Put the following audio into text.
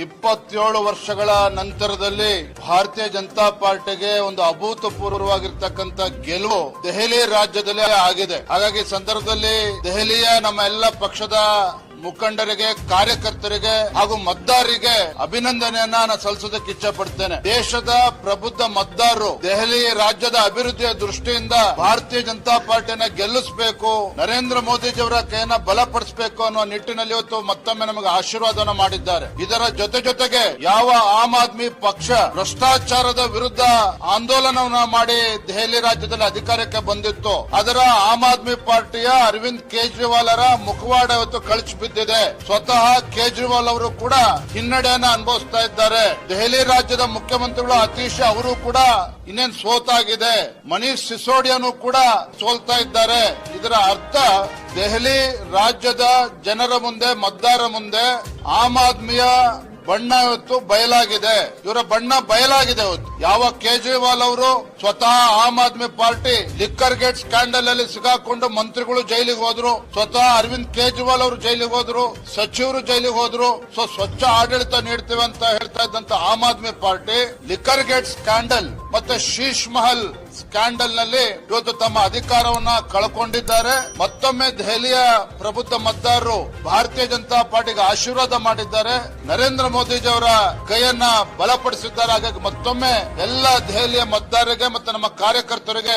27 ವರ್ಷಗಳ ನಂತರದಲ್ಲಿ ಭಾರತೀಯ ಜನತಾ ಪಾರ್ಟಿಗೆ ಒಂದು ಅಭೂತಪೂರ್ವವಾಗಿರ್ತಕ್ಕಂಥ ಗೆಲುವು ದೆಹಲಿ ರಾಜ್ಯದಲ್ಲಿ ಆಗಿದೆ. ಹಾಗಾಗಿ ಈ ಸಂದರ್ಭದಲ್ಲಿ ದೆಹಲಿಯ ನಮ್ಮ ಎಲ್ಲ ಪಕ್ಷದ ಮುಖಂಡರಿಗೆ, ಕಾರ್ಯಕರ್ತರಿಗೆ ಹಾಗೂ ಮತದಾರರಿಗೆ ಅಭಿನಂದನೆಯನ್ನ ನಾನು ಸಲ್ಲಿಸೋದಕ್ಕೆ ಇಚ್ಛೆ ಪಡ್ತೇನೆ. ದೇಶದ ಪ್ರಬುದ್ಧ ಮತದಾರರು ದೆಹಲಿ ರಾಜ್ಯದ ಅಭಿವೃದ್ಧಿಯ ದೃಷ್ಟಿಯಿಂದ ಭಾರತೀಯ ಜನತಾ ಪಾರ್ಟಿಯನ್ನ ಗೆಲ್ಲಿಸಬೇಕು, ನರೇಂದ್ರ ಮೋದಿಜಿಯವರ ಕೈಯನ್ನ ಬಲಪಡಿಸಬೇಕು ಅನ್ನೋ ನಿಟ್ಟಿನಲ್ಲಿ ಇವತ್ತು ಮತ್ತೊಮ್ಮೆ ನಮಗೆ ಆಶೀರ್ವಾದನ ಮಾಡಿದ್ದಾರೆ. ಇದರ ಜೊತೆಗೆ ಯಾವ ಆಮ್ ಆದ್ಮಿ ಪಕ್ಷ ಭ್ರಷ್ಟಾಚಾರದ ವಿರುದ್ಧ ಆಂದೋಲನವನ್ನ ಮಾಡಿ ದೆಹಲಿ ರಾಜ್ಯದಲ್ಲಿ ಅಧಿಕಾರಕ್ಕೆ ಬಂದಿತ್ತು, ಅದರ ಆಮ್ ಆದ್ಮಿ ಪಾರ್ಟಿಯ ಅರವಿಂದ್ ಕೇಜ್ರಿವಾಲ್ ಅವರ ಮುಖವಾಡ ಇವತ್ತು ಕಳಚಿ ಬಿದ್ದಿದೆ. ಸ್ವತಃ ಕೇಜ್ರಿವಾಲ್ ಅವರು ಕೂಡ ಹಿನ್ನಡೆಯನ್ನ ಅನುಭವಿಸ್ತಾ ಇದ್ದಾರೆ. ದೆಹಲಿ ರಾಜ್ಯದ ಮುಖ್ಯಮಂತ್ರಿಗಳು ಅತೀಶ್ ಅವರು ಕೂಡ ಇನ್ನೇನು ಸೋತಾಗಿದೆ. ಮನೀಶ್ ಸಿಸೋಡಿಯಾನು ಕೂಡ ಸೋಲ್ತಾ ಇದ್ದಾರೆ. ಇದರ ಅರ್ಥ ದೆಹಲಿ ರಾಜ್ಯದ ಜನರ ಮುಂದೆ, ಮತದಾರರ ಮುಂದೆ ಆಮ್ ಆದ್ಮಿಯ ಬಣ್ಣ ಇವತ್ತು ಬಯಲಾಗಿದೆ. ಇವರ ಬಣ್ಣ ಬಯಲಾಗಿದೆ. ಇವತ್ತು ಯಾವ ಕೇಜ್ರಿವಾಲ್ ಅವರು ಸ್ವತಃ Aam Aadmi party liquor gate scandal ಅಲ್ಲಿ ಸಿಗಾಕೊಂಡು ಮಂತ್ರಿಗಳು ಜೈಲಿಗೆ ಹೋದ್ರು, ಸ್ವತಃ ಅರವಿಂದ್ ಕೇಜ್ರಿವಾಲ್ ಅವರು ಜೈಲಿಗೆ ಹೋದ್ರು, ಸಚಿವರು ಜೈಲಿಗೆ ಹೋದ್ರು. ಸ್ವಚ್ಛ ಆಡಳಿತ ನೀಡ್ತೇವೆ ಅಂತ ಹೇಳ್ತಾ ಇದ್ದಂತ Aam Aadmi party liquor gate scandal ಮತ್ತೆ ಶೀಶ್ ಮಹಲ್ ಸ್ಕ್ಯಾಂಡಲ್ ನಲ್ಲಿ ಇವತ್ತು ತಮ್ಮ ಅಧಿಕಾರವನ್ನ ಕಳ್ಕೊಂಡಿದ್ದಾರೆ. ಮತ್ತೊಮ್ಮೆ ದೆಹಲಿಯ ಪ್ರಬುದ್ಧ ಮತದಾರರು ಭಾರತೀಯ ಜನತಾ ಪಾರ್ಟಿಗೆ ಆಶೀರ್ವಾದ ಮಾಡಿದ್ದಾರೆ. ನರೇಂದ್ರ ಮೋದಿಜಿ ಅವರ ಕೈಯನ್ನ ಬಲಪಡಿಸಿದ್ದಾರೆ. ಹಾಗಾಗಿ ಮತ್ತೊಮ್ಮೆ ಎಲ್ಲ ದೆಹಲಿಯ ಮತದಾರರಿಗೆ ಮತ್ತು ನಮ್ಮ ಕಾರ್ಯಕರ್ತರಿಗೆ